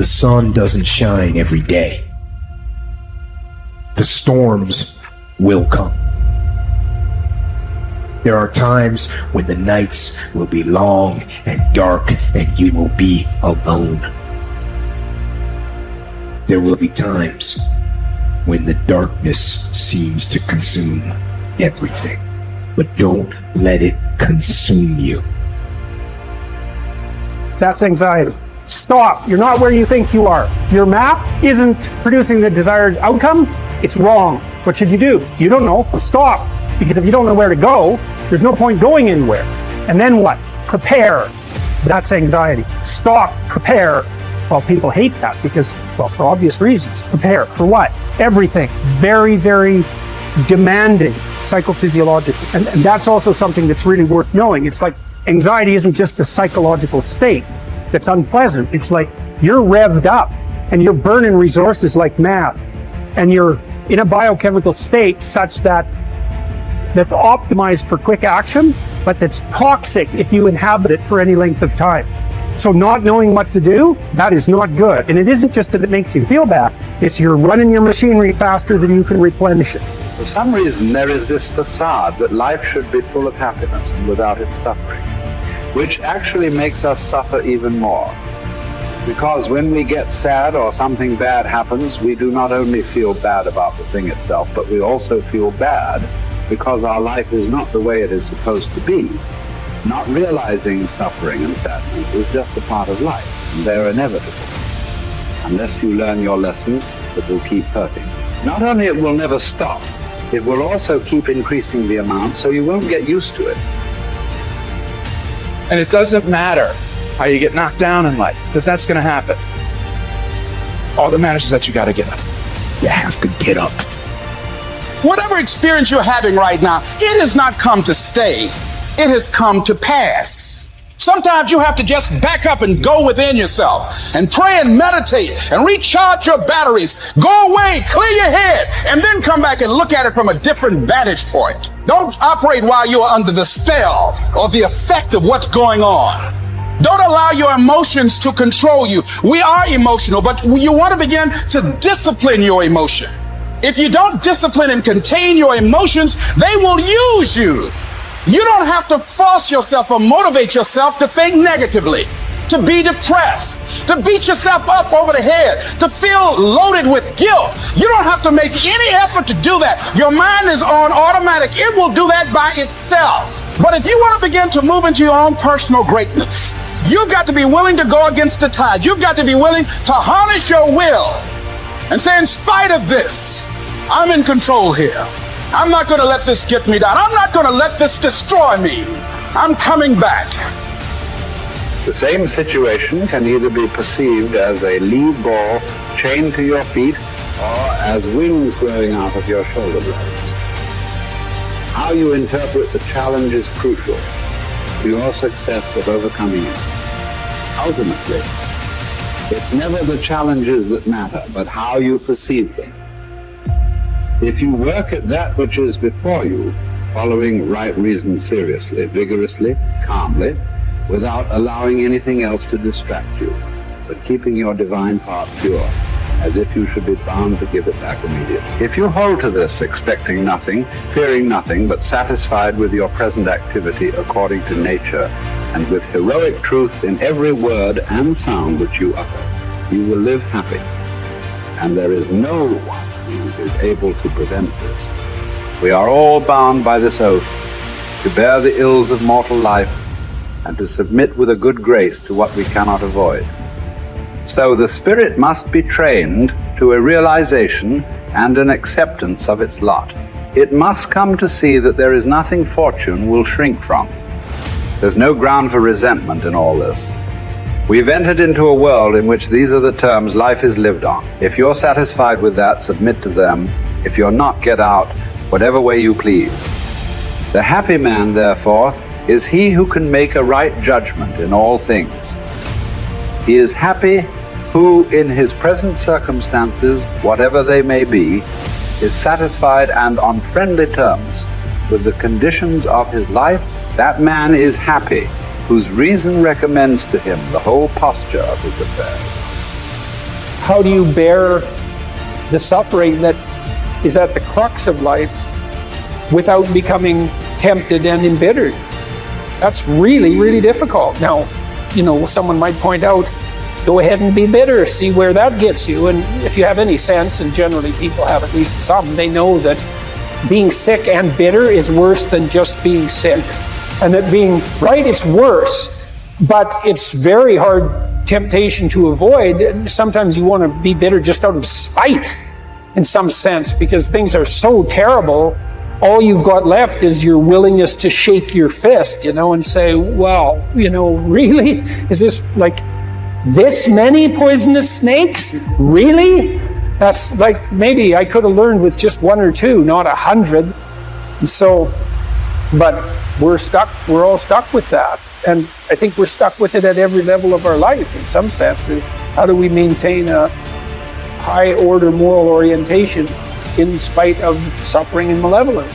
The sun doesn't shine every day. The storms will come. There are times when the nights will be long and dark and you will be alone. There will be times when the darkness seems to consume everything, but don't let it consume you. That's anxiety. Stop. You're not where you think you are. Your map isn't producing the desired outcome. It's wrong. What should you do? You don't know. Stop. Because if you don't know where to go, there's no point going anywhere. And then what? Prepare. That's anxiety. Stop. Prepare. Well, people hate that because, well, for obvious reasons. Prepare. For what? Everything. Very, very demanding psychophysiologically. And that's also something that's really worth knowing. It's like anxiety isn't just a psychological state that's unpleasant. It's like you're revved up and you're burning resources like mad. And you're in a biochemical state such that's optimized for quick action, but that's toxic if you inhabit it for any length of time. So not knowing what to do, that is not good. And it isn't just that it makes you feel bad, it's you're running your machinery faster than you can replenish it. For some reason, there is this facade that life should be full of happiness and without its suffering, which actually makes us suffer even more. Because when we get sad or something bad happens, we do not only feel bad about the thing itself, but we also feel bad because our life is not the way it is supposed to be. Not realizing suffering and sadness is just a part of life, and they're inevitable. Unless you learn your lesson, it will keep hurting. Not only it will never stop, it will also keep increasing the amount, so you won't get used to it. And it doesn't matter how you get knocked down in life, because that's going to happen. All that matters is that you got to get up. You have to get up. Whatever experience you're having right now, it has not come to stay. It has come to pass. Sometimes you have to just back up and go within yourself and pray and meditate and recharge your batteries. Go away, clear your head, and then come back and look at it from a different vantage point. Don't operate while you are under the spell or the effect of what's going on. Don't allow your emotions to control you. We are emotional, but you want to begin to discipline your emotion. If you don't discipline and contain your emotions, they will use you. You don't have to force yourself or motivate yourself to think negatively, to be depressed, to beat yourself up over the head, to feel loaded with guilt. You don't have to make any effort to do that. Your mind is on automatic. It will do that by itself. But if you want to begin to move into your own personal greatness, you've got to be willing to go against the tide. You've got to be willing to harness your will and say, in spite of this, I'm in control here. I'm not going to let this get me down. I'm not going to let this destroy me. I'm coming back. The same situation can either be perceived as a lead ball chained to your feet or as wings growing out of your shoulder blades. How you interpret the challenge is crucial to your success of overcoming it. Ultimately, it's never the challenges that matter, but how you perceive them. If you work at that which is before you, following right reason seriously, vigorously, calmly, without allowing anything else to distract you, but keeping your divine part pure, as if you should be bound to give it back immediately. If you hold to this, expecting nothing, fearing nothing, but satisfied with your present activity according to nature, and with heroic truth in every word and sound which you utter, you will live happy. And there is no one who is able to prevent this. We are all bound by this oath to bear the ills of mortal life and to submit with a good grace to what we cannot avoid. So the spirit must be trained to a realization and an acceptance of its lot. It must come to see that there is nothing fortune will shrink from. There's no ground for resentment in all this. We've entered into a world in which these are the terms life is lived on. If you're satisfied with that, submit to them. If you're not, get out, whatever way you please. The happy man, therefore, is he who can make a right judgment in all things. He is happy who, in his present circumstances, whatever they may be, is satisfied and on friendly terms with the conditions of his life. That man is happy, whose reason recommends to him the whole posture of his affairs. how do you bear the suffering that is at the crux of life without becoming tempted and embittered? That's really, really difficult. Now, someone might point out, go ahead and be bitter, see where that gets you. And if you have any sense, and generally people have at least some, they know that being sick and bitter is worse than just being sick. And that being right, it's worse, but it's very hard temptation to avoid. Sometimes you want to be bitter just out of spite in some sense, because things are so terrible. All you've got left is your willingness to shake your fist, and say, well, really? Is this like this many poisonous snakes? Really? That's like, maybe I could have learned with just 1 or 2, not 100. And so, but we're all stuck with that. And I think we're stuck with it at every level of our life in some senses. How do we maintain a high order moral orientation in spite of suffering and malevolence?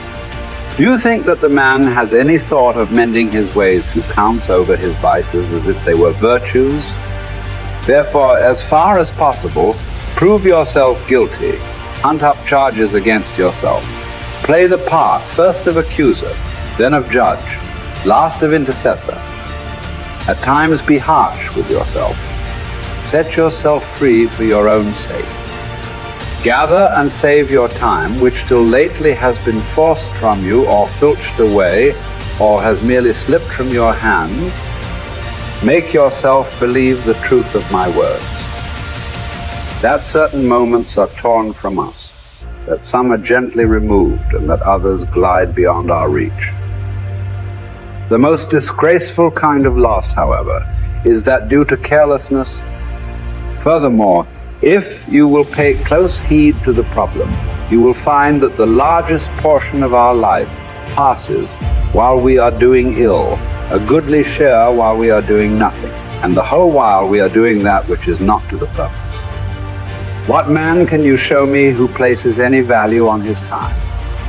Do you think that the man has any thought of mending his ways who counts over his vices as if they were virtues? Therefore, as far as possible, prove yourself guilty, hunt up charges against yourself, play the part first of accuser, then of judge, last of intercessor. At times be harsh with yourself. Set yourself free for your own sake. Gather and save your time, which till lately has been forced from you or filched away, or has merely slipped from your hands. Make yourself believe the truth of my words. That certain moments are torn from us, that some are gently removed, and that others glide beyond our reach. The most disgraceful kind of loss, however, is that due to carelessness. Furthermore, if you will pay close heed to the problem, you will find that the largest portion of our life passes while we are doing ill, a goodly share while we are doing nothing, and the whole while we are doing that which is not to the purpose. What man can you show me who places any value on his time,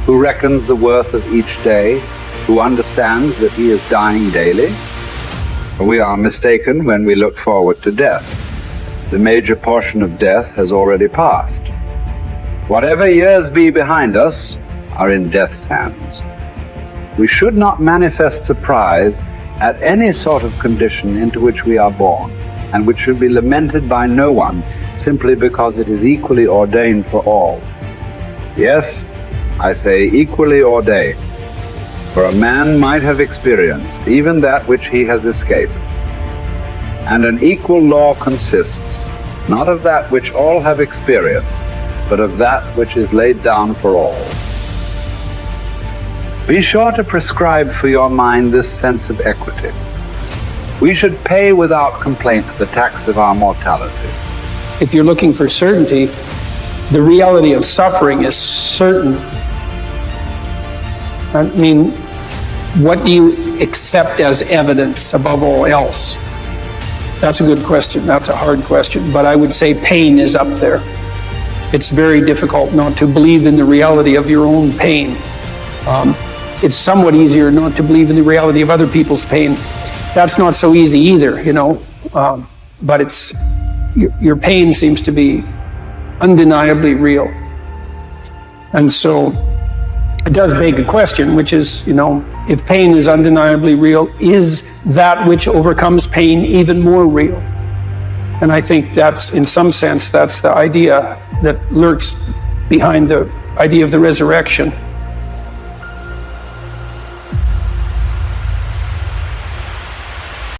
who reckons the worth of each day, who understands that he is dying daily? We are mistaken when we look forward to death. The major portion of death has already passed. Whatever years be behind us are in death's hands. We should not manifest surprise at any sort of condition into which we are born, and which should be lamented by no one, simply because it is equally ordained for all. Yes, I say equally ordained, for a man might have experienced even that which he has escaped. And an equal law consists not of that which all have experienced, but of that which is laid down for all. Be sure to prescribe for your mind this sense of equity. We should pay without complaint the tax of our mortality. If you're looking for certainty, the reality of suffering is certain. I mean, what do you accept as evidence above all else? That's a good question. That's a hard question. But I would say pain is up there. It's very difficult not to believe in the reality of your own pain. It's somewhat easier not to believe in the reality of other people's pain. That's not so easy either, but it's your pain seems to be undeniably real. And so it does beg a question, which is, if pain is undeniably real, is that which overcomes pain even more real? And I think that's, in some sense, that's the idea that lurks behind the idea of the resurrection.